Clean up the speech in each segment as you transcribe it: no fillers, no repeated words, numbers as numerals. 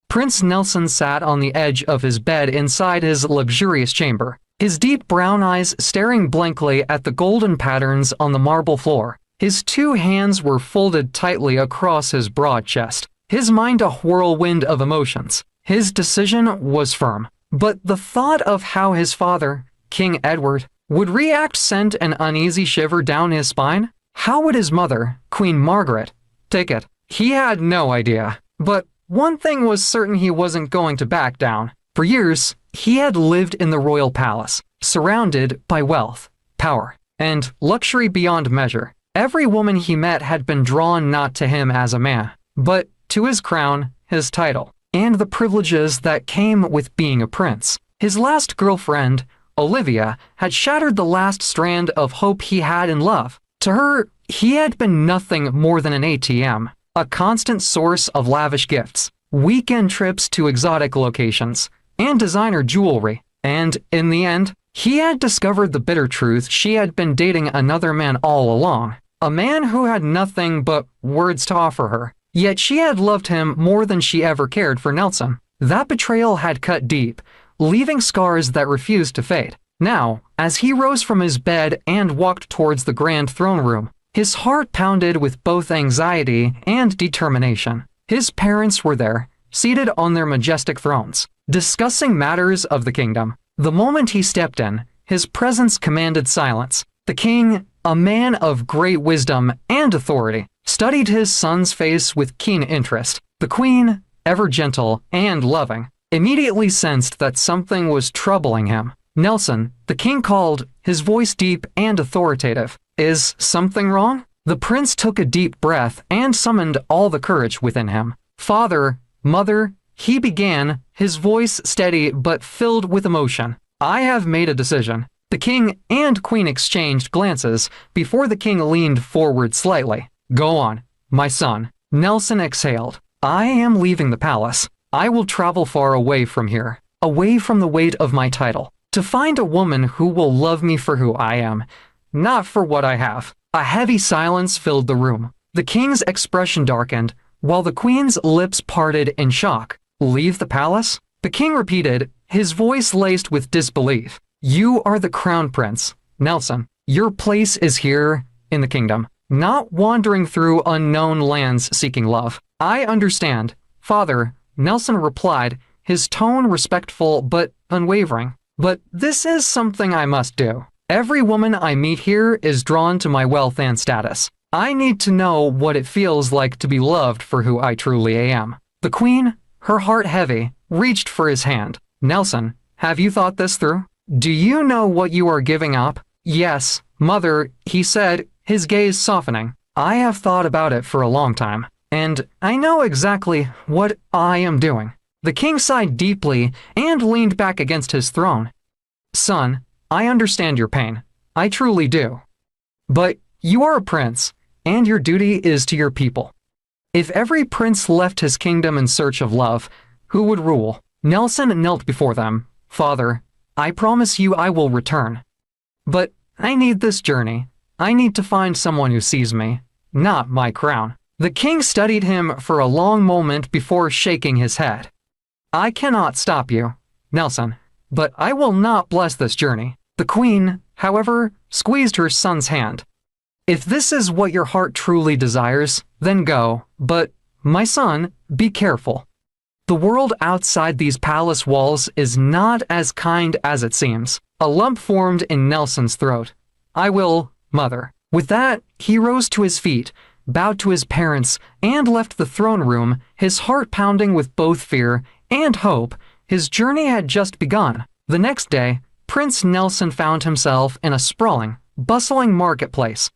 Prince Nelson sat on the edge of his bed inside his luxurious chamber, his deep brown eyes staring blankly at the golden patterns on the marble floor. His two hands were folded tightly across his broad chest, his mind a whirlwind of emotions. His decision was firm, but the thought of how his father, King Edward, would react sent an uneasy shiver down his spine. How would his mother, Queen Margaret, take it? He had no idea. But one thing was certain: he wasn't going to back down. For years, he had lived in the royal palace, surrounded by wealth, power, and luxury beyond measure. Every woman he met had been drawn not to him as a man, but to his crown, his title, and the privileges that came with being a prince. His last girlfriend, Olivia, had shattered the last strand of hope he had in love. To her, he had been nothing more than an ATM, a constant source of lavish gifts, weekend trips to exotic locations, and designer jewelry. And in the end, he had discovered the bitter truth: she had been dating another man all along, a man who had nothing but words to offer her. Yet she had loved him more than she ever cared for Nelson. That betrayal had cut deep, leaving scars that refused to fade. Now, as he rose from his bed and walked towards the grand throne room, his heart pounded with both anxiety and determination. His parents were there, seated on their majestic thrones, discussing matters of the kingdom. The moment he stepped in, his presence commanded silence. The king, a man of great wisdom and authority, studied his son's face with keen interest. The queen, ever gentle and loving, immediately sensed that something was troubling him. "Nelson," the king called, his voice deep and authoritative. "Is something wrong?" The prince took a deep breath and summoned all the courage within him. "Father, mother," he began, his voice steady but filled with emotion. "I have made a decision." The king and queen exchanged glances before the king leaned forward slightly. "Go on, my son." Nelson exhaled. "I am leaving the palace. I will travel far away from here, away from the weight of my title, to find a woman who will love me for who I am, not for what I have." A heavy silence filled the room. The king's expression darkened, while the queen's lips parted in shock. "Leave the palace?" The king repeated, his voice laced with disbelief. "You are the crown prince, Nelson. Your place is here, in the kingdom, not wandering through unknown lands seeking love." "I understand, father," Nelson replied, his tone respectful but unwavering. "But this is something I must do. Every woman I meet here is drawn to my wealth and status. I need to know what it feels like to be loved for who I truly am." The queen, her heart heavy, reached for his hand. "Nelson, have you thought this through? Do you know what you are giving up?" "Yes, mother," he said, his gaze softening. "I have thought about it for a long time, and I know exactly what I am doing." The king sighed deeply and leaned back against his throne. "Son, I understand your pain. I truly do. But you are a prince, and your duty is to your people. If every prince left his kingdom in search of love, who would rule?" Nelson knelt before them. "Father, I promise you I will return. But I need this journey. I need to find someone who sees me, not my crown." The king studied him for a long moment before shaking his head. "I cannot stop you, Nelson, but I will not bless this journey." The queen, however, squeezed her son's hand. "If this is what your heart truly desires, then go. But, my son, be careful. The world outside these palace walls is not as kind as it seems." A lump formed in Nelson's throat. "I will, mother." With that, he rose to his feet, bowed to his parents, and left the throne room, his heart pounding with both fear and hope. His journey had just begun. The next day, Prince Nelson found himself in a sprawling, bustling marketplace.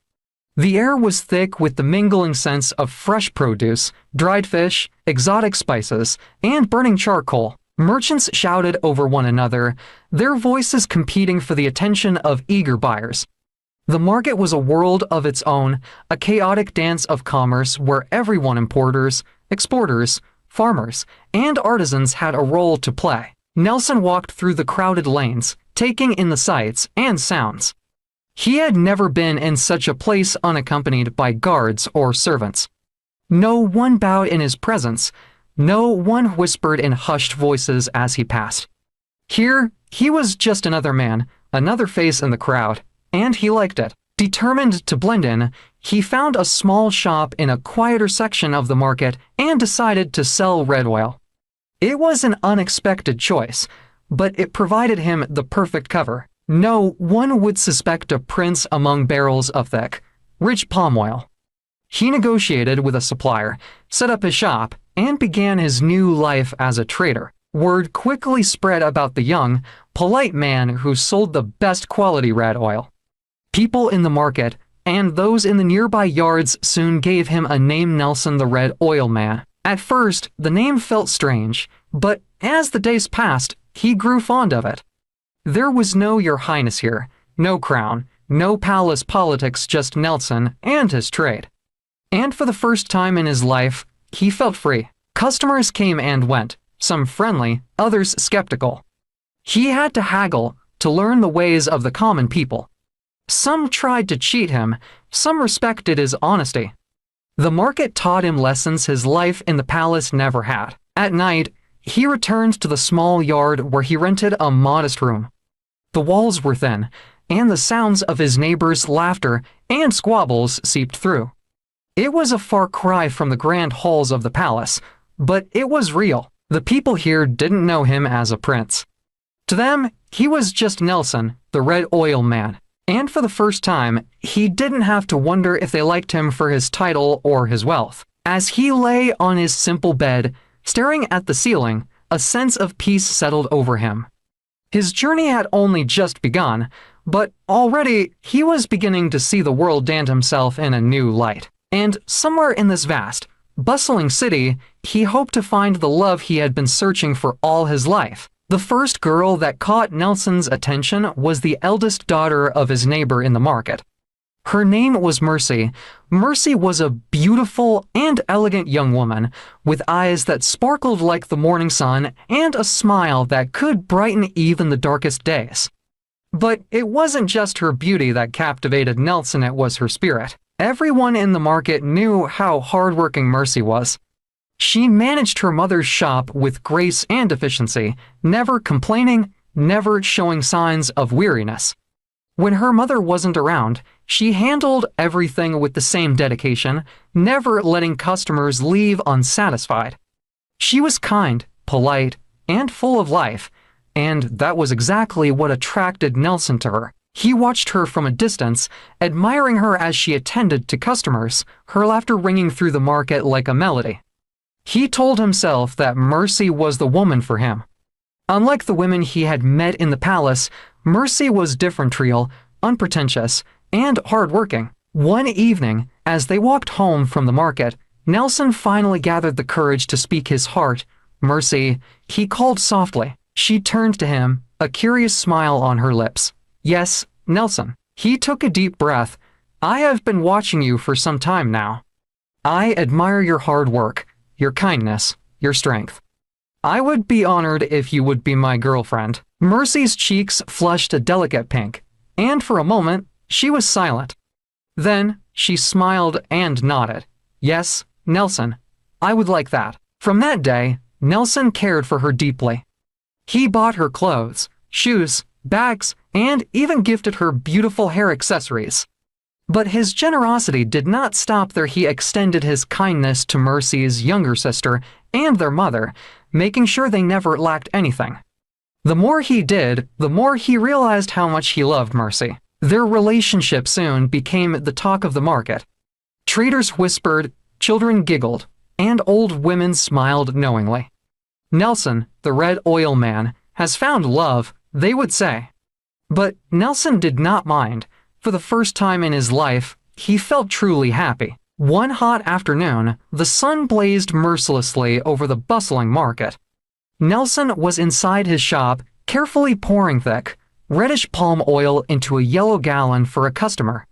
The air was thick with the mingling scents of fresh produce, dried fish, exotic spices, and burning charcoal. Merchants shouted over one another, their voices competing for the attention of eager buyers. The market was a world of its own, a chaotic dance of commerce where everyone, importers, exporters, farmers, and artisans, had a role to play. Nelson walked through the crowded lanes, taking in the sights and sounds. He had never been in such a place unaccompanied by guards or servants. No one bowed in his presence, No one whispered in hushed voices as he passed. Here, he was just another man, another face in the crowd, and he liked it. Determined to blend in, he found a small shop in a quieter section of the market and decided to sell red oil. It was an unexpected choice, but it provided him the perfect cover. No one would suspect a prince among barrels of thick, rich palm oil. He negotiated with a supplier, set up his shop, and began his new life as a trader. Word quickly spread about the young, polite man who sold the best quality red oil. People in the market and those in the nearby yards soon gave him a name, Nelson the Red Oil Man. At first, the name felt strange, but as the days passed, he grew fond of it. There was no Your Highness here, no crown, no palace politics, just Nelson and his trade. And for the first time in his life, he felt free. Customers came and went, some friendly, others skeptical. He had to haggle to learn the ways of the common people. Some tried to cheat him, some respected his honesty. The market taught him lessons his life in the palace never had. At night, he returned to the small yard where he rented a modest room. The walls were thin, and the sounds of his neighbors' laughter and squabbles seeped through. It was a far cry from the grand halls of the palace, but it was real. The people here didn't know him as a prince. To them, he was just Nelson, the Red Oil Man. And for the first time, he didn't have to wonder if they liked him for his title or his wealth. As he lay on his simple bed, staring at the ceiling, a sense of peace settled over him. His journey had only just begun, but already he was beginning to see the world and himself in a new light. And somewhere in this vast, bustling city, he hoped to find the love he had been searching for all his life. The first girl that caught Nelson's attention was the eldest daughter of his neighbor in the market. Her name was Mercy. Mercy was a beautiful and elegant young woman, with eyes that sparkled like the morning sun and a smile that could brighten even the darkest days. But it wasn't just her beauty that captivated Nelson, it was her spirit. Everyone in the market knew how hardworking Mercy was. She managed her mother's shop with grace and efficiency, never complaining, never showing signs of weariness. When her mother wasn't around, she handled everything with the same dedication, never letting customers leave unsatisfied. She was kind, polite, and full of life, and that was exactly what attracted Nelson to her. He watched her from a distance, admiring her as she attended to customers, her laughter ringing through the market like a melody. He told himself that Mercy was the woman for him. Unlike the women he had met in the palace, Mercy was different, real, unpretentious, and hardworking. One evening, as they walked home from the market, Nelson finally gathered the courage to speak his heart. Mercy, he called softly. She turned to him, a curious smile on her lips. Yes, Nelson. He took a deep breath. I have been watching you for some time now. I admire your hard work, your kindness, your strength. I would be honored if you would be my girlfriend. Mercy's cheeks flushed a delicate pink, and for a moment, she was silent. Then, she smiled and nodded. Yes, Nelson, I would like that. From that day, Nelson cared for her deeply. He bought her clothes, shoes, bags, and even gifted her beautiful hair accessories. But his generosity did not stop there. He extended his kindness to Mercy's younger sister and their mother, making sure they never lacked anything. The more he did, the more he realized how much he loved Mercy. Their relationship soon became the talk of the market. Traders whispered, children giggled, and old women smiled knowingly. Nelson, the Red Oil Man, has found love, they would say. But Nelson did not mind. For the first time in his life, he felt truly happy. One hot afternoon, the sun blazed mercilessly over the bustling market. Nelson was inside his shop, carefully pouring thick, reddish palm oil into a yellow gallon for a customer.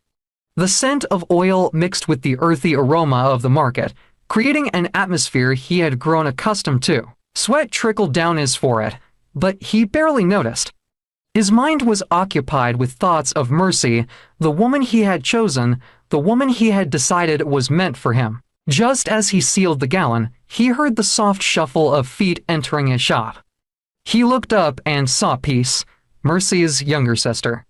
The scent of oil mixed with the earthy aroma of the market, creating an atmosphere he had grown accustomed to. Sweat trickled down his forehead, but he barely noticed. His mind was occupied with thoughts of Mercy, the woman he had chosen, the woman he had decided was meant for him. Just as he sealed the gallon, he heard the soft shuffle of feet entering his shop. He looked up and saw Peace, Mercy's younger sister.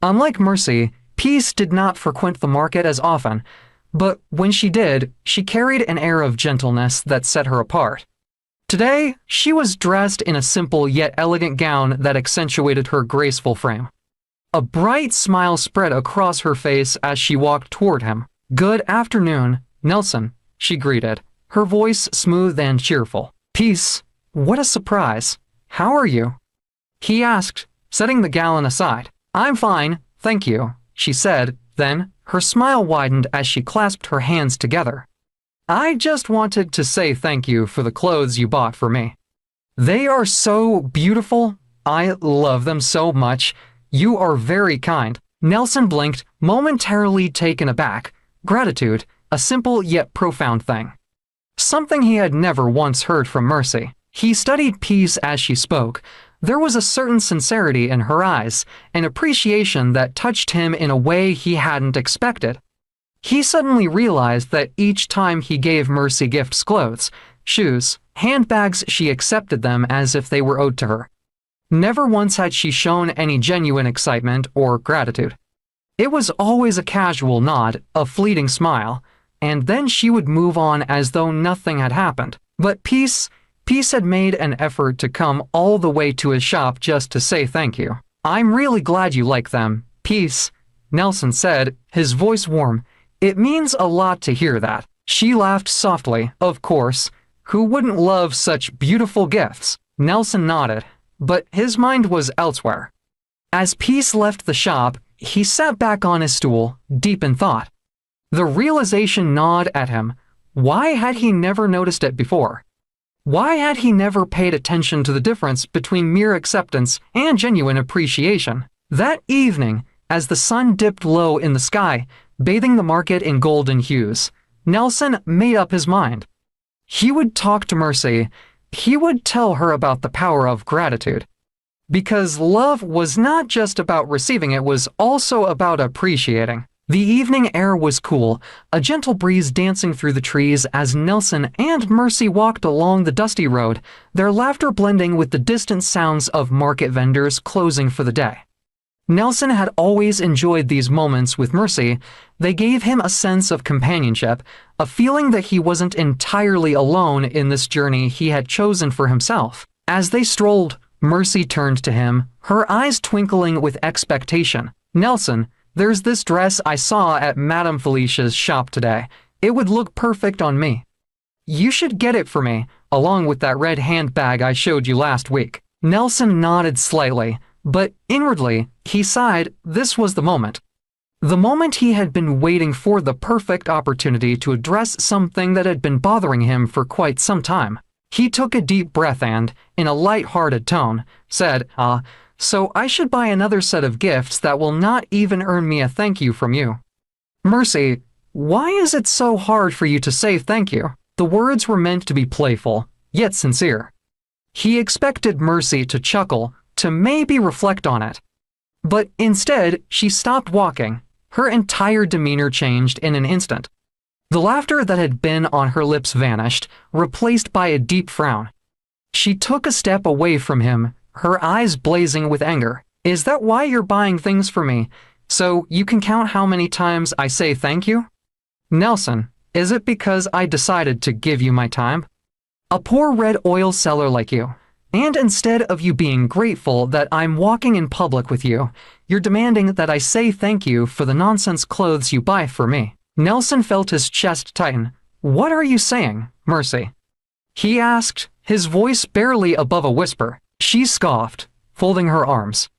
Unlike Mercy, Peace did not frequent the market as often, but when she did, she carried an air of gentleness that set her apart. Today, she was dressed in a simple yet elegant gown that accentuated her graceful frame. A bright smile spread across her face as she walked toward him. "Good afternoon, Nelson," she greeted, her voice smooth and cheerful. "Peace, what a surprise. How are you?" he asked, setting the gallon aside. "I'm fine, thank you," she said, then her smile widened as she clasped her hands together. "I just wanted to say thank you for the clothes you bought for me. They are so beautiful. I love them so much. You are very kind." Nelson blinked, momentarily taken aback. Gratitude, a simple yet profound thing. Something he had never once heard from Mercy. He studied Peace as she spoke. There was a certain sincerity in her eyes, an appreciation that touched him in a way he hadn't expected. He suddenly realized that each time he gave Mercy gifts, clothes, shoes, handbags, she accepted them as if they were owed to her. Never once had she shown any genuine excitement or gratitude. It was always a casual nod, a fleeting smile, and then she would move on as though nothing had happened. But Peace had made an effort to come all the way to his shop just to say thank you. "I'm really glad you like them, Peace," Nelson said, his voice warm. "It means a lot to hear that." She laughed softly. "Of course. Who wouldn't love such beautiful gifts?" Nelson nodded, but his mind was elsewhere. As Peace left the shop, he sat back on his stool, deep in thought. The realization gnawed at him. Why had he never noticed it before? Why had he never paid attention to the difference between mere acceptance and genuine appreciation? That evening, as the sun dipped low in the sky, bathing the market in golden hues, Nelson made up his mind. He would talk to Mercy. He would tell her about the power of gratitude. Because love was not just about receiving, it was also about appreciating. The evening air was cool, a gentle breeze dancing through the trees as Nelson and Mercy walked along the dusty road, their laughter blending with the distant sounds of market vendors closing for the day. Nelson had always enjoyed these moments with Mercy. They gave him a sense of companionship, a feeling that he wasn't entirely alone in this journey he had chosen for himself. As they strolled, Mercy turned to him, her eyes twinkling with expectation. "Nelson, there's this dress I saw at Madame Felicia's shop today. It would look perfect on me. You should get it for me, along with that red handbag I showed you last week." Nelson nodded slightly, but inwardly, he sighed. This was the moment. The moment he had been waiting for, the perfect opportunity to address something that had been bothering him for quite some time. He took a deep breath and, in a light-hearted tone, said, "So I should buy another set of gifts that will not even earn me a thank you from you." "Mercy, why is it so hard for you to say thank you?" The words were meant to be playful, yet sincere. He expected Mercy to chuckle, to maybe reflect on it. But instead, she stopped walking. Her entire demeanor changed in an instant. The laughter that had been on her lips vanished, replaced by a deep frown. She took a step away from him, her eyes blazing with anger. "Is that why you're buying things for me? So you can count how many times I say thank you?" "Nelson, is it because I decided to give you my time? A poor red oil seller like you. And instead of you being grateful that I'm walking in public with you, you're demanding that I say thank you for the nonsense clothes you buy for me." Nelson felt his chest tighten. "What are you saying, Mercy?" he asked, his voice barely above a whisper. She scoffed, folding her arms.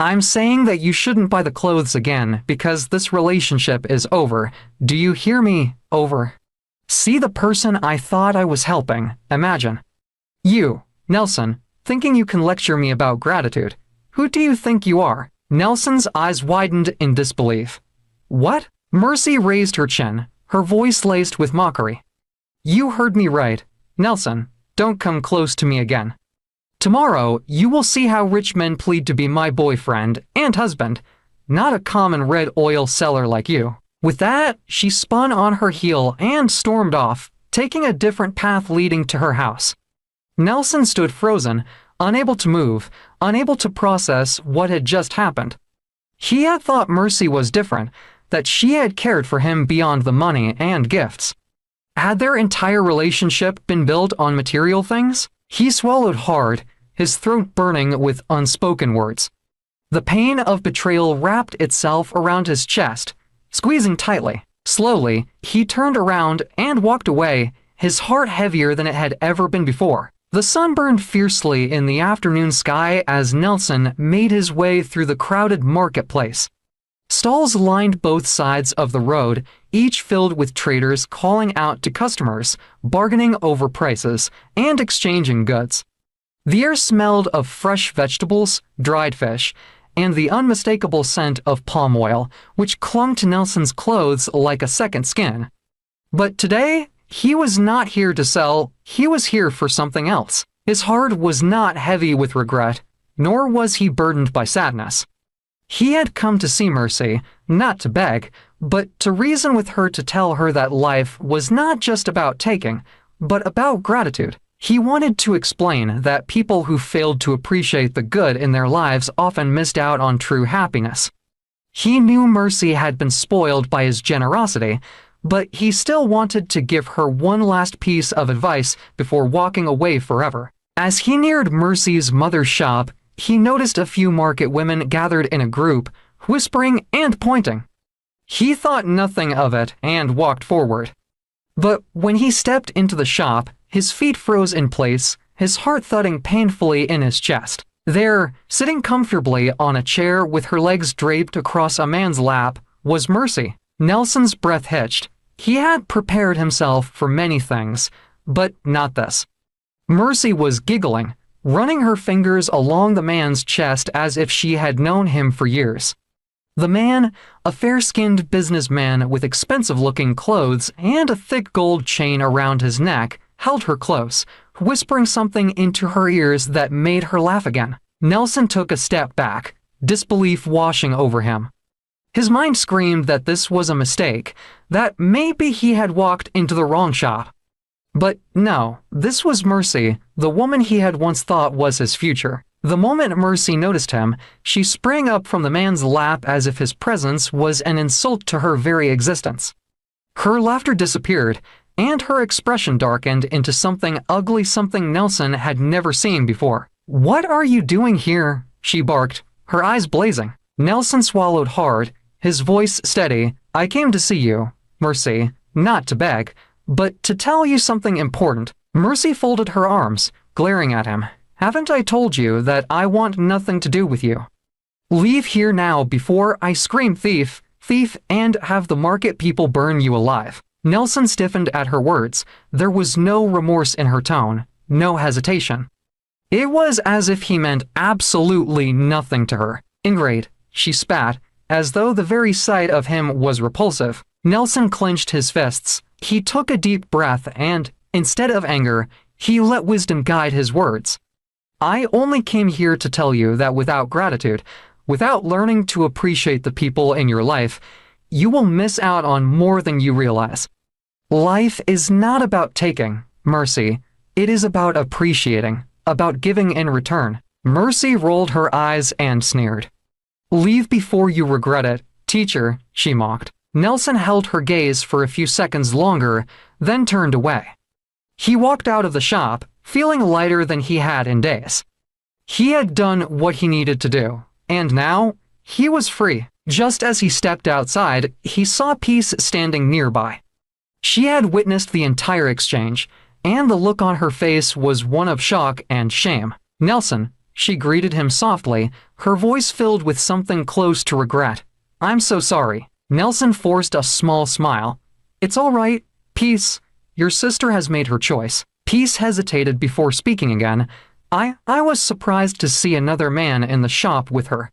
"I'm saying that you shouldn't buy the clothes again because this relationship is over. Do you hear me? Over. See the person I thought I was helping. Imagine. You, Nelson, thinking you can lecture me about gratitude. Who do you think you are?" Nelson's eyes widened in disbelief. "What?" Mercy raised her chin, her voice laced with mockery. "You heard me right. Nelson, don't come close to me again. Tomorrow, you will see how rich men plead to be my boyfriend and husband, not a common red oil seller like you." With that, she spun on her heel and stormed off, taking a different path leading to her house. Nelson stood frozen, unable to move, unable to process what had just happened. He had thought Mercy was different, that she had cared for him beyond the money and gifts. Had their entire relationship been built on material things? He swallowed hard, his throat burning with unspoken words. The pain of betrayal wrapped itself around his chest, squeezing tightly. Slowly, he turned around and walked away, his heart heavier than it had ever been before. The sun burned fiercely in the afternoon sky as Nelson made his way through the crowded marketplace. Stalls lined both sides of the road, each filled with traders calling out to customers, bargaining over prices, and exchanging goods. The air smelled of fresh vegetables, dried fish, and the unmistakable scent of palm oil, which clung to Nelson's clothes like a second skin. But today, he was not here to sell, he was here for something else. His heart was not heavy with regret, nor was he burdened by sadness. He had come to see Mercy, not to beg, but to reason with her, to tell her that life was not just about taking, but about gratitude. He wanted to explain that people who failed to appreciate the good in their lives often missed out on true happiness. He knew Mercy had been spoiled by his generosity, but he still wanted to give her one last piece of advice before walking away forever. As he neared Mercy's mother's shop, he noticed a few market women gathered in a group, whispering and pointing. He thought nothing of it and walked forward. But when he stepped into the shop, his feet froze in place, his heart thudding painfully in his chest. There, sitting comfortably on a chair with her legs draped across a man's lap, was Mercy. Nelson's breath hitched. He had prepared himself for many things, but not this. Mercy was giggling, running her fingers along the man's chest as if she had known him for years. The man, a fair-skinned businessman with expensive-looking clothes and a thick gold chain around his neck, held her close, whispering something into her ears that made her laugh again. Nelson took a step back, disbelief washing over him. His mind screamed that this was a mistake, that maybe he had walked into the wrong shop. But no, this was Mercy, the woman he had once thought was his future. The moment Mercy noticed him, she sprang up from the man's lap as if his presence was an insult to her very existence. Her laughter disappeared, and her expression darkened into something ugly, something Nelson had never seen before. "What are you doing here?" she barked, her eyes blazing. Nelson swallowed hard, his voice steady. "I came to see you, Mercy, not to beg, but to tell you something important." Mercy folded her arms, glaring at him. "Haven't I told you that I want nothing to do with you? Leave here now before I scream thief, thief, and have the market people burn you alive." Nelson stiffened at her words. There was no remorse in her tone, no hesitation. It was as if he meant absolutely nothing to her. Ingrate, she spat, as though the very sight of him was repulsive. Nelson clenched his fists. He took a deep breath and, instead of anger, he let wisdom guide his words. "I only came here to tell you that without gratitude, without learning to appreciate the people in your life, you will miss out on more than you realize. Life is not about taking, Mercy. It is about appreciating, about giving in return." Mercy rolled her eyes and sneered. "Leave before you regret it, teacher," she mocked. Nelson held her gaze for a few seconds longer, then turned away. He walked out of the shop, feeling lighter than he had in days. He had done what he needed to do, and now he was free. Just as he stepped outside, he saw Peace standing nearby. She had witnessed the entire exchange, and the look on her face was one of shock and shame. "Nelson," she greeted him softly, her voice filled with something close to regret. "I'm so sorry." Nelson forced a small smile. "It's all right, Peace. Your sister has made her choice." Peace hesitated before speaking again. I was surprised to see another man in the shop with her.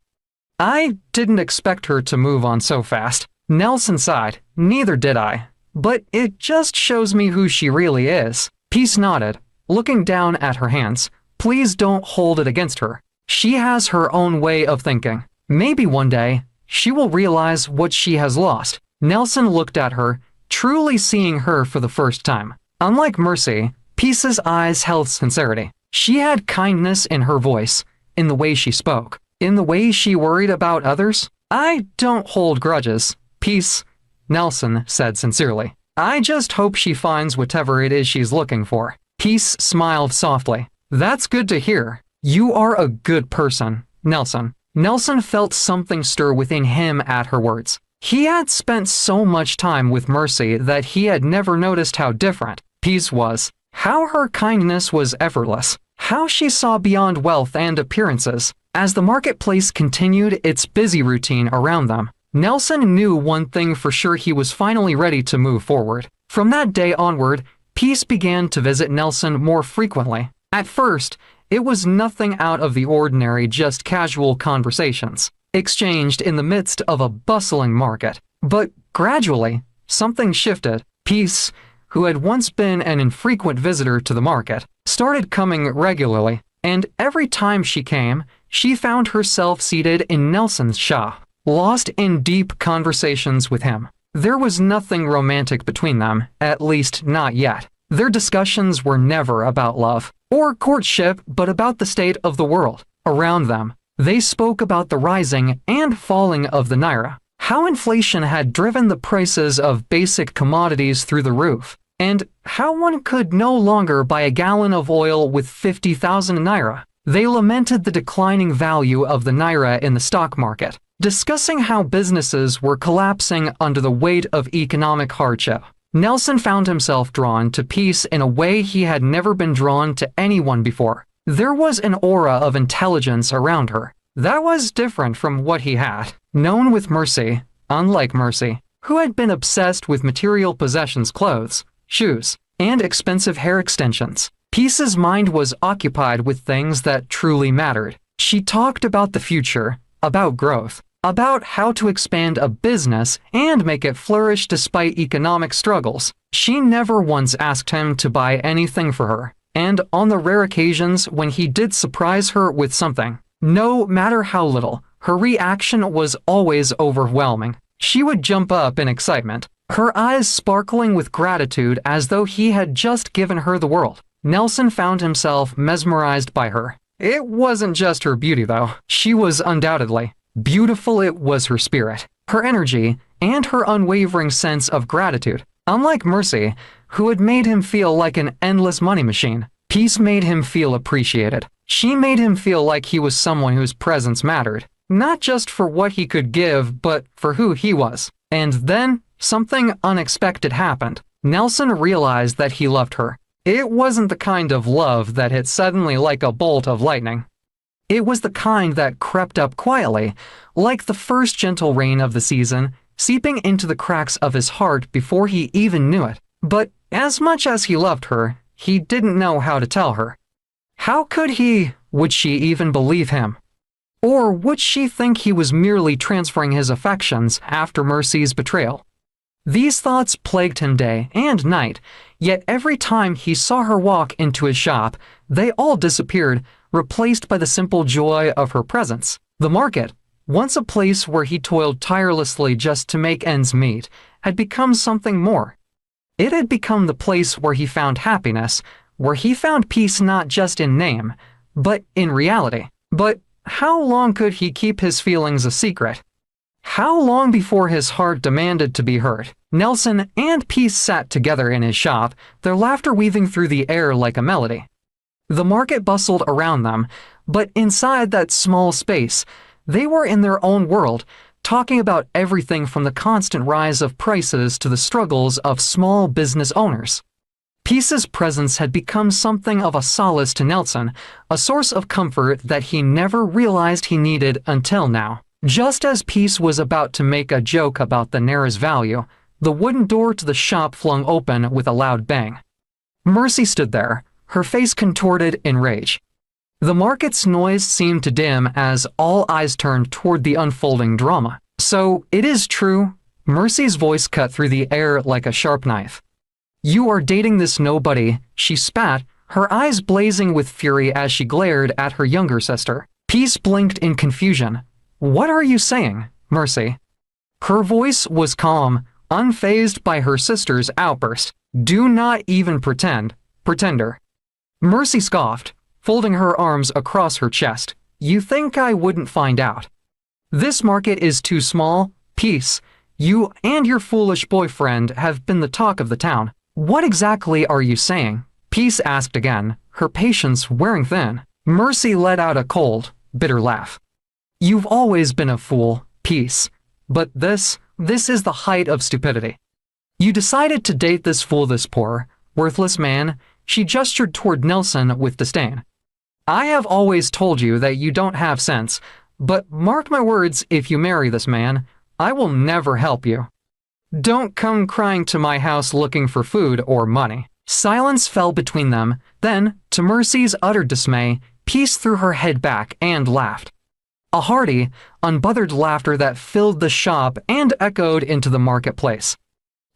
I didn't expect her to move on so fast." Nelson sighed. "Neither did I. But it just shows me who she really is." Peace nodded, looking down at her hands. "Please don't hold it against her. She has her own way of thinking. Maybe one day, she will realize what she has lost." Nelson looked at her, truly seeing her for the first time. Unlike Mercy, Peace's eyes held sincerity. She had kindness in her voice, in the way she spoke, in the way she worried about others. "I don't hold grudges, Peace," Nelson said sincerely. "I just hope she finds whatever it is she's looking for." Peace smiled softly. "That's good to hear. You are a good person, Nelson." Nelson felt something stir within him at her words. He had spent so much time with Mercy that he had never noticed how different Peace was, how her kindness was effortless, how she saw beyond wealth and appearances. As the marketplace continued its busy routine around them, Nelson knew one thing for sure: he was finally ready to move forward. From that day onward, Peace began to visit Nelson more frequently. At first, it was nothing out of the ordinary, just casual conversations, exchanged in the midst of a bustling market. But gradually, something shifted. Peace, who had once been an infrequent visitor to the market, started coming regularly, and every time she came, she found herself seated in Nelson's shop, lost in deep conversations with him. There was nothing romantic between them, at least not yet. Their discussions were never about love or courtship, but about the state of the world around them. They spoke about the rising and falling of the naira, how inflation had driven the prices of basic commodities through the roof, and how one could no longer buy a gallon of oil with 50,000 naira. They lamented the declining value of the naira in the stock market, discussing how businesses were collapsing under the weight of economic hardship. Nelson found himself drawn to Peace in a way he had never been drawn to anyone before. There was an aura of intelligence around her that was different from what he had known with Mercy. Unlike Mercy, who had been obsessed with material possessions, clothes, shoes, and expensive hair extensions, Peace's mind was occupied with things that truly mattered. She talked about the future, about growth, about how to expand a business and make it flourish despite economic struggles. She never once asked him to buy anything for her, and on the rare occasions when he did surprise her with something, no matter how little, her reaction was always overwhelming. She would jump up in excitement, her eyes sparkling with gratitude as though he had just given her the world. Nelson found himself mesmerized by her. It wasn't just her beauty, though. She was undoubtedly beautiful. It was her spirit, her energy, and her unwavering sense of gratitude. Unlike Mercy, who had made him feel like an endless money machine, Peace made him feel appreciated. She made him feel like he was someone whose presence mattered, not just for what he could give, but for who he was. And then, something unexpected happened. Nelson realized that he loved her. It wasn't the kind of love that hit suddenly like a bolt of lightning. It was the kind that crept up quietly, like the first gentle rain of the season, seeping into the cracks of his heart before he even knew it. But as much as he loved her, he didn't know how to tell her. How could he? Would she even believe him? Or would she think he was merely transferring his affections after Mercy's betrayal? These thoughts plagued him day and night, yet every time he saw her walk into his shop, they all disappeared, replaced by the simple joy of her presence. The market, once a place where he toiled tirelessly just to make ends meet, had become something more. It had become the place where he found happiness, where he found peace not just in name, but in reality. But how long could he keep his feelings a secret? How long before his heart demanded to be heard? Nelson and Peace sat together in his shop, their laughter weaving through the air like a melody. The market bustled around them, but inside that small space, they were in their own world, talking about everything from the constant rise of prices to the struggles of small business owners. Peace's presence had become something of a solace to Nelson, a source of comfort that he never realized he needed until now. Just as Peace was about to make a joke about the naira's value, the wooden door to the shop flung open with a loud bang. Mercy stood there, her face contorted in rage. The market's noise seemed to dim as all eyes turned toward the unfolding drama. "So, it is true," Mercy's voice cut through the air like a sharp knife. "You are dating this nobody," she spat, her eyes blazing with fury as she glared at her younger sister. Peace blinked in confusion. "What are you saying, Mercy?" Her voice was calm, unfazed by her sister's outburst. "Do not even pretend, pretender." Mercy scoffed, folding her arms across her chest. "You think I wouldn't find out? This market is too small. Peace. You and your foolish boyfriend have been the talk of the town." "What exactly are you saying?" Peace asked again, her patience wearing thin. Mercy let out a cold, bitter laugh. "You've always been a fool, Peace. But this is the height of stupidity. You decided to date this fool, this poor, worthless man." She gestured toward Nelson with disdain. "I have always told you that you don't have sense, but mark my words, if you marry this man, I will never help you. Don't come crying to my house looking for food or money." Silence fell between them. Then, to Mercy's utter dismay, Peace threw her head back and laughed. A hearty, unbothered laughter that filled the shop and echoed into the marketplace.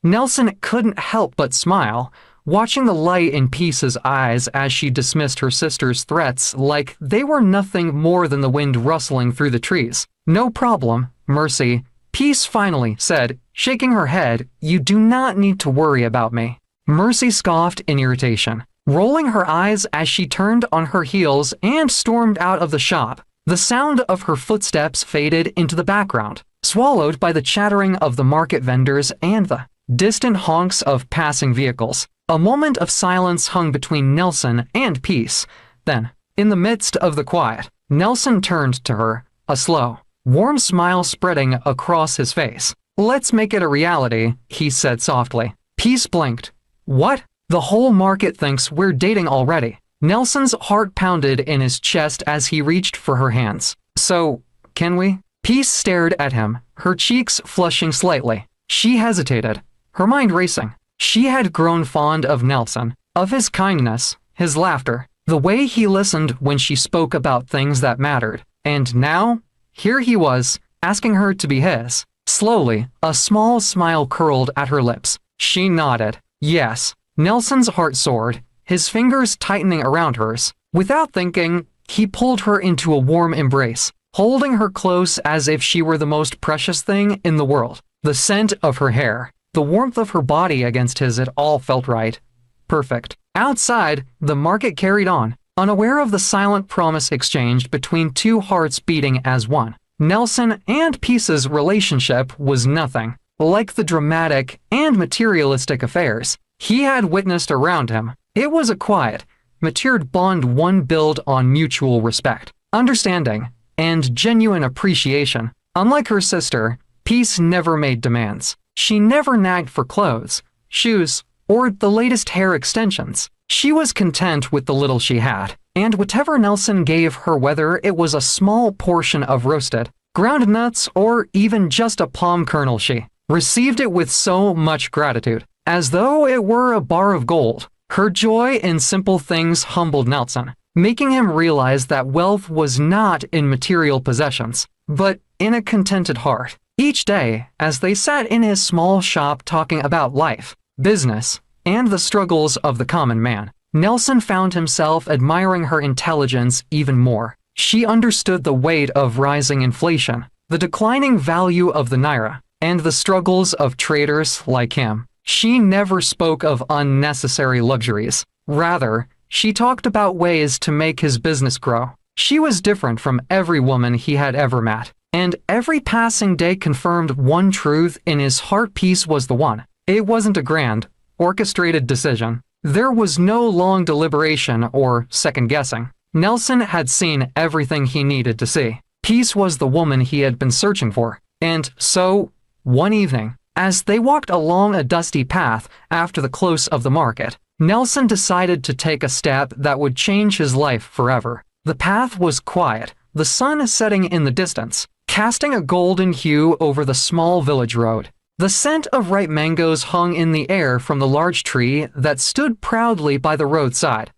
Nelson couldn't help but smile, watching the light in Peace's eyes as she dismissed her sister's threats like they were nothing more than the wind rustling through the trees. "No problem, Mercy," Peace finally said, shaking her head. "You do not need to worry about me." Mercy scoffed in irritation, rolling her eyes as she turned on her heels and stormed out of the shop. The sound of her footsteps faded into the background, swallowed by the chattering of the market vendors and the distant honks of passing vehicles. A moment of silence hung between Nelson and Peace. Then, in the midst of the quiet, Nelson turned to her, a slow, warm smile spreading across his face. "Let's make it a reality," he said softly. Peace blinked. "What? The whole market thinks we're dating already." Nelson's heart pounded in his chest as he reached for her hands. "So, can we?" Peace stared at him, her cheeks flushing slightly. She hesitated, her mind racing. She had grown fond of Nelson, of his kindness, his laughter, the way he listened when she spoke about things that mattered. And now, here he was, asking her to be his. Slowly, a small smile curled at her lips. She nodded. Yes. Nelson's heart soared, his fingers tightening around hers. Without thinking, he pulled her into a warm embrace, holding her close as if she were the most precious thing in the world. The scent of her hair, the warmth of her body against his, it all felt right. Perfect. Outside, the market carried on, unaware of the silent promise exchanged between two hearts beating as one. Nelson and Peace's relationship was nothing like the dramatic and materialistic affairs he had witnessed around him. It was a quiet, matured bond, one built on mutual respect, understanding, and genuine appreciation. Unlike her sister, Peace never made demands. She never nagged for clothes, shoes, or the latest hair extensions. She was content with the little she had, and whatever Nelson gave her, whether it was a small portion of roasted, ground nuts, or even just a palm kernel, she received it with so much gratitude, as though it were a bar of gold. Her joy in simple things humbled Nelson, making him realize that wealth was not in material possessions, but in a contented heart. Each day, as they sat in his small shop talking about life, business, and the struggles of the common man, Nelson found himself admiring her intelligence even more. She understood the weight of rising inflation, the declining value of the naira, and the struggles of traders like him. She never spoke of unnecessary luxuries. Rather, she talked about ways to make his business grow. She was different from every woman he had ever met, and every passing day confirmed one truth in his heart: Peace was the one. It wasn't a grand, orchestrated decision. There was no long deliberation or second guessing. Nelson had seen everything he needed to see. Peace was the woman he had been searching for. And so, one evening, as they walked along a dusty path after the close of the market, Nelson decided to take a step that would change his life forever. The path was quiet, the sun setting in the distance, casting a golden hue over the small village road. The scent of ripe mangoes hung in the air from the large tree that stood proudly by the roadside.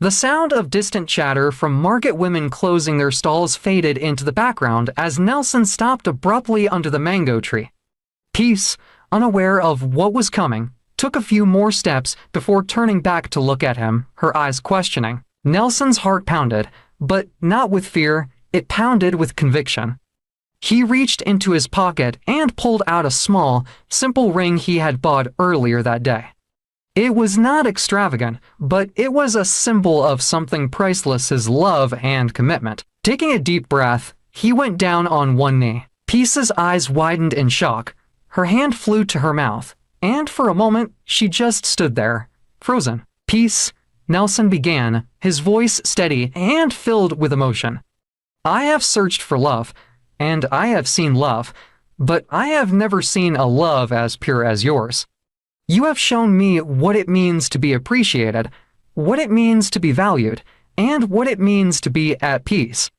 The sound of distant chatter from market women closing their stalls faded into the background as Nelson stopped abruptly under the mango tree. Peace, unaware of what was coming, took a few more steps before turning back to look at him, her eyes questioning. Nelson's heart pounded, but not with fear, it pounded with conviction. He reached into his pocket and pulled out a small, simple ring he had bought earlier that day. It was not extravagant, but it was a symbol of something priceless: his love and commitment. Taking a deep breath, he went down on one knee. Peace's eyes widened in shock. Her hand flew to her mouth, and for a moment, she just stood there, frozen. "Peace," Nelson began, his voice steady and filled with emotion. "I have searched for love, and I have seen love, but I have never seen a love as pure as yours. You have shown me what it means to be appreciated, what it means to be valued, and what it means to be at peace.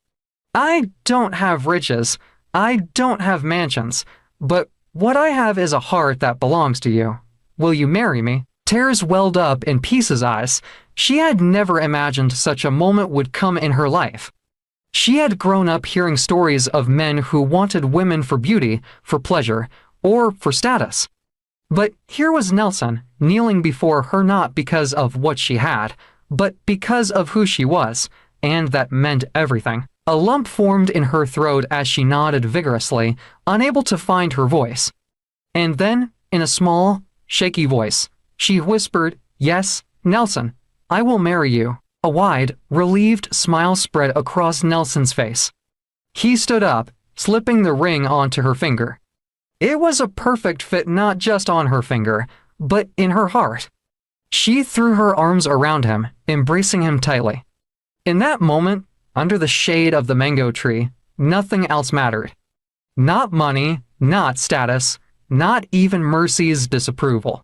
I don't have riches, I don't have mansions, but what I have is a heart that belongs to you. Will you marry me?" Tears welled up in Peace's eyes. She had never imagined such a moment would come in her life. She had grown up hearing stories of men who wanted women for beauty, for pleasure, or for status. But here was Nelson, kneeling before her not because of what she had, but because of who she was, and that meant everything. A lump formed in her throat as she nodded vigorously, unable to find her voice. And then, in a small, shaky voice, she whispered, "Yes, Nelson, I will marry you." A wide, relieved smile spread across Nelson's face. He stood up, slipping the ring onto her finger. It was a perfect fit not just on her finger, but in her heart. She threw her arms around him, embracing him tightly. In that moment, under the shade of the mango tree, nothing else mattered. Not money, not status, not even Mercy's disapproval.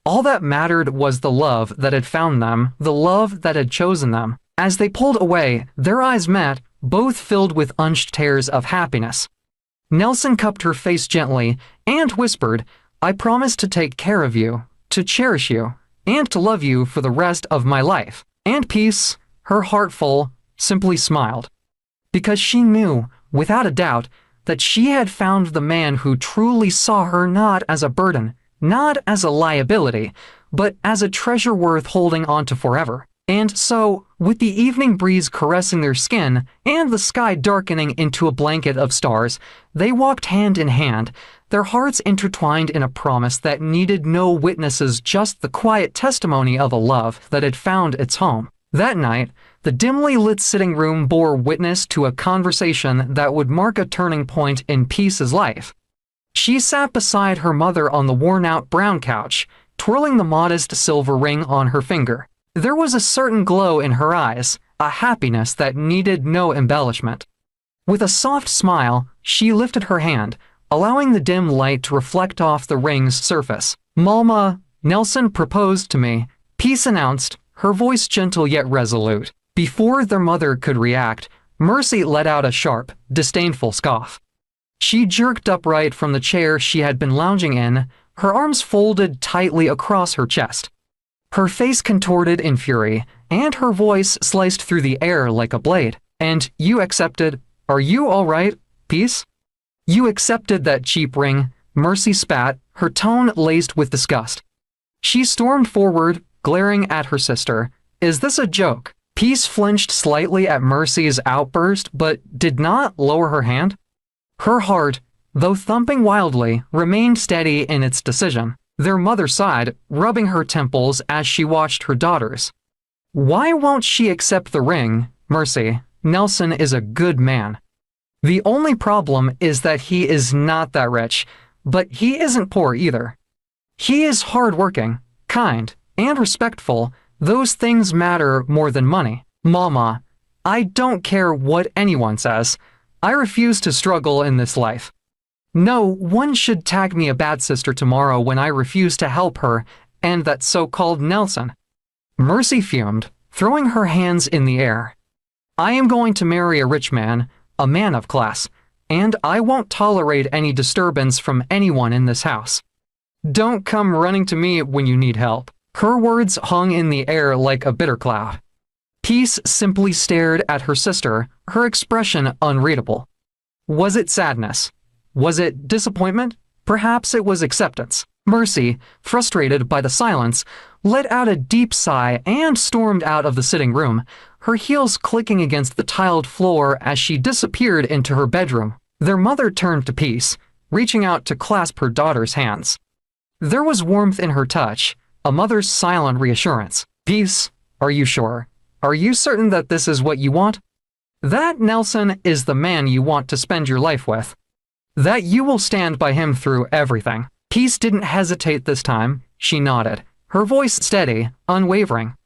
All that mattered was the love that had found them, the love that had chosen them. As they pulled away, their eyes met, both filled with unshed tears of happiness. Nelson cupped her face gently and whispered, "I promise to take care of you, to cherish you, and to love you for the rest of my life." And Peace, her heart full, simply smiled. Because she knew, without a doubt, that she had found the man who truly saw her not as a burden, not as a liability, but as a treasure worth holding on to forever. And so, with the evening breeze caressing their skin and the sky darkening into a blanket of stars, they walked hand in hand, their hearts intertwined in a promise that needed no witnesses, just the quiet testimony of a love that had found its home. That night, the dimly lit sitting room bore witness to a conversation that would mark a turning point in Peace's life. She sat beside her mother on the worn-out brown couch, twirling the modest silver ring on her finger. There was a certain glow in her eyes, a happiness that needed no embellishment. With a soft smile, she lifted her hand, allowing the dim light to reflect off the ring's surface. "Mama, Nelson proposed to me," Peace announced, her voice gentle yet resolute. Before their mother could react, Mercy let out a sharp, disdainful scoff. She jerked upright from the chair she had been lounging in, her arms folded tightly across her chest. Her face contorted in fury, and her voice sliced through the air like a blade. "And you accepted? Are you all right, Peace? You accepted that cheap ring?" Mercy spat, her tone laced with disgust. She stormed forward, glaring at her sister. "Is this a joke?" Peace flinched slightly at Mercy's outburst, but did not lower her hand. Her heart, though thumping wildly, remained steady in its decision. Their mother sighed, rubbing her temples as she watched her daughters. "Why won't she accept the ring, Mercy? Nelson is a good man. The only problem is that he is not that rich, but he isn't poor either. He is hardworking, kind, and respectful. Those things matter more than money. Mama, I don't care what anyone says. I refuse to struggle in this life. No one should tag me a bad sister tomorrow when I refuse to help her and that so-called Nelson." Mercy fumed, throwing her hands in the air. "I am going to marry a rich man, a man of class, and I won't tolerate any disturbance from anyone in this house. Don't come running to me when you need help." Her words hung in the air like a bitter cloud. Peace simply stared at her sister, her expression unreadable. Was it sadness? Was it disappointment? Perhaps it was acceptance. Mercy, frustrated by the silence, let out a deep sigh and stormed out of the sitting room, her heels clicking against the tiled floor as she disappeared into her bedroom. Their mother turned to Peace, reaching out to clasp her daughter's hands. There was warmth in her touch, a mother's silent reassurance. Peace, are you sure? Are you certain that this is what you want? That Nelson is the man you want to spend your life with. That you will stand by him through everything. Peace didn't hesitate this time. She nodded, her voice steady, unwavering.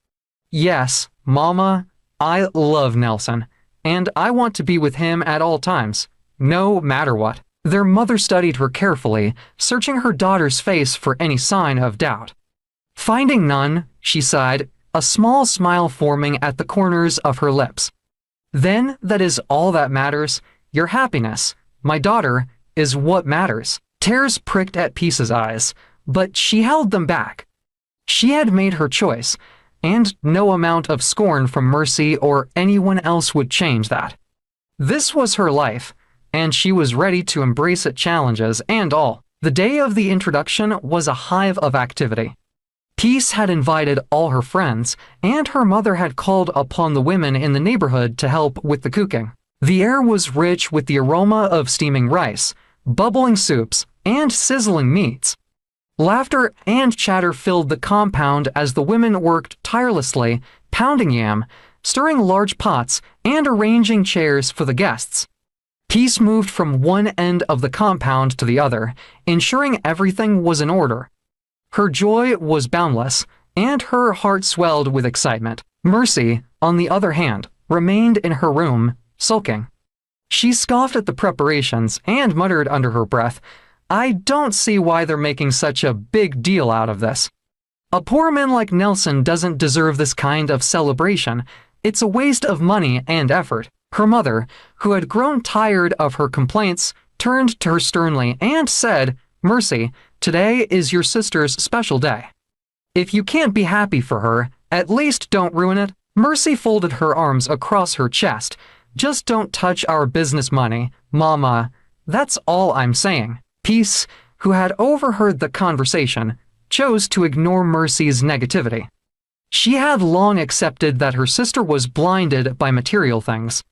Yes, Mama, I love Nelson, and I want to be with him at all times, no matter what. Their mother studied her carefully, searching her daughter's face for any sign of doubt. Finding none, she sighed, a small smile forming at the corners of her lips. Then that is all that matters. Your happiness, my daughter, is what matters. Tears pricked at Peace's eyes, but she held them back. She had made her choice, and no amount of scorn from Mercy or anyone else would change that. This was her life, and she was ready to embrace its challenges and all. The day of the introduction was a hive of activity. Peace had invited all her friends, and her mother had called upon the women in the neighborhood to help with the cooking. The air was rich with the aroma of steaming rice, bubbling soups, and sizzling meats. Laughter and chatter filled the compound as the women worked tirelessly, pounding yam, stirring large pots, and arranging chairs for the guests. Peace moved from one end of the compound to the other, ensuring everything was in order. Her joy was boundless, and her heart swelled with excitement. Mercy, on the other hand, remained in her room, sulking. She scoffed at the preparations and muttered under her breath, I don't see why they're making such a big deal out of this. A poor man like Nelson doesn't deserve this kind of celebration. It's a waste of money and effort. Her mother, who had grown tired of her complaints, turned to her sternly and said, Mercy, today is your sister's special day. If you can't be happy for her, at least don't ruin it. Mercy folded her arms across her chest. Just don't touch our business money, Mama. That's all I'm saying. Peace, who had overheard the conversation, chose to ignore Mercy's negativity. She had long accepted that her sister was blinded by material things.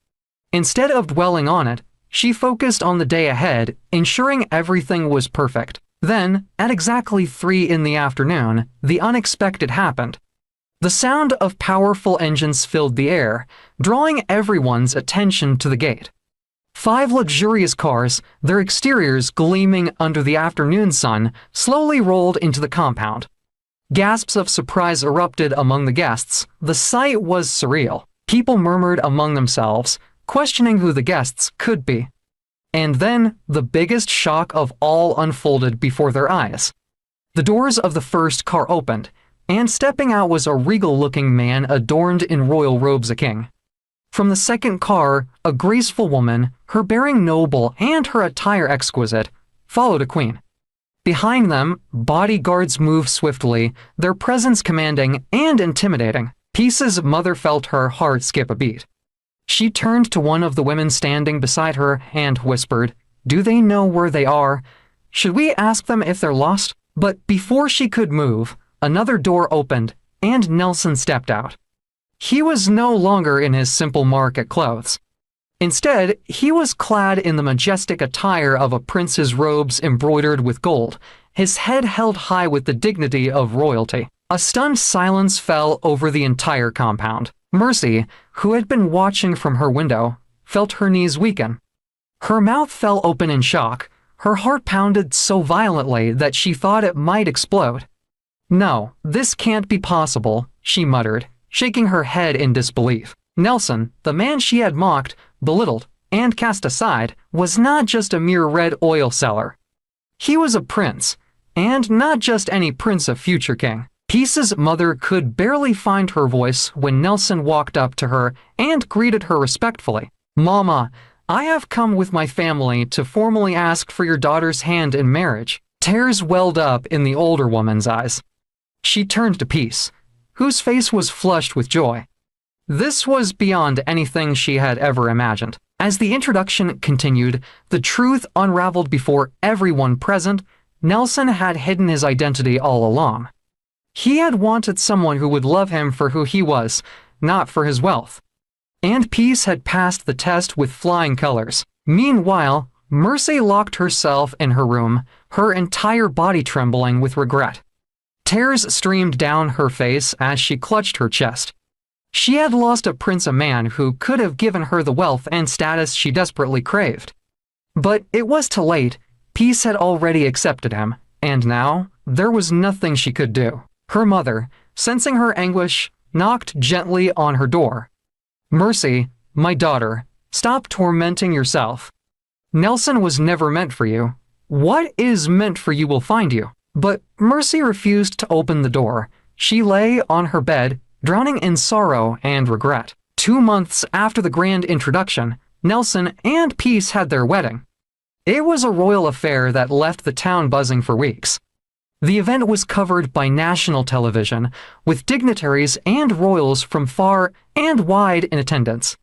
Instead of dwelling on it, she focused on the day ahead, ensuring everything was perfect. Then, at exactly 3 in the afternoon, the unexpected happened. The sound of powerful engines filled the air, drawing everyone's attention to the gate. 5 luxurious cars, their exteriors gleaming under the afternoon sun, slowly rolled into the compound. Gasps of surprise erupted among the guests. The sight was surreal. People murmured among themselves, questioning who the guests could be. And then, the biggest shock of all unfolded before their eyes. The doors of the first car opened, and stepping out was a regal-looking man adorned in royal robes a king. From the second car, a graceful woman, her bearing noble and her attire exquisite, followed a queen. Behind them, bodyguards moved swiftly, their presence commanding and intimidating. Peace's mother felt her heart skip a beat. She turned to one of the women standing beside her and whispered, Do they know where they are? Should we ask them if they're lost? But before she could move, another door opened, and Nelson stepped out. He was no longer in his simple market clothes. Instead, he was clad in the majestic attire of a prince's robes embroidered with gold, his head held high with the dignity of royalty. A stunned silence fell over the entire compound. Mercy, who had been watching from her window, felt her knees weaken. Her mouth fell open in shock. Her heart pounded so violently that she thought it might explode. No, this can't be possible, she muttered, shaking her head in disbelief. Nelson, the man she had mocked, belittled, and cast aside, was not just a mere red oil seller. He was a prince, and not just any prince of future king. Peace's mother could barely find her voice when Nelson walked up to her and greeted her respectfully. Mama, I have come with my family to formally ask for your daughter's hand in marriage. Tears welled up in the older woman's eyes. She turned to Peace, whose face was flushed with joy. This was beyond anything she had ever imagined. As the introduction continued, the truth unraveled before everyone present. Nelson had hidden his identity all along. He had wanted someone who would love him for who he was, not for his wealth. And Peace had passed the test with flying colors. Meanwhile, Mercy locked herself in her room, her entire body trembling with regret. Tears streamed down her face as she clutched her chest. She had lost a prince, a man who could have given her the wealth and status she desperately craved. But it was too late. Peace had already accepted him, and now there was nothing she could do. Her mother, sensing her anguish, knocked gently on her door. "Mercy, my daughter, stop tormenting yourself. Nelson was never meant for you. What is meant for you will find you." But Mercy refused to open the door. She lay on her bed, drowning in sorrow and regret. 2 months after the grand introduction, Nelson and Peace had their wedding. It was a royal affair that left the town buzzing for weeks. The event was covered by national television, with dignitaries and royals from far and wide in attendance.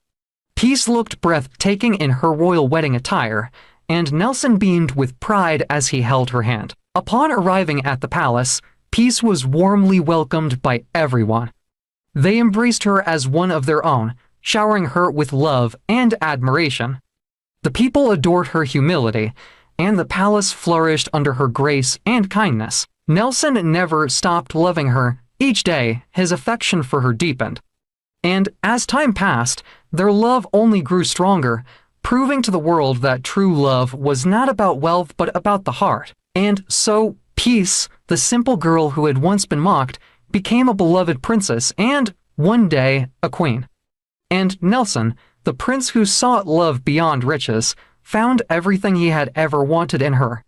Peace looked breathtaking in her royal wedding attire, and Nelson beamed with pride as he held her hand. Upon arriving at the palace, Peace was warmly welcomed by everyone. They embraced her as one of their own, showering her with love and admiration. The people adored her humility, and the palace flourished under her grace and kindness. Nelson never stopped loving her. Each day, his affection for her deepened. And as time passed, their love only grew stronger, proving to the world that true love was not about wealth but about the heart. And so, Peace, the simple girl who had once been mocked, became a beloved princess and, one day, a queen. And Nelson, the prince who sought love beyond riches, found everything he had ever wanted in her.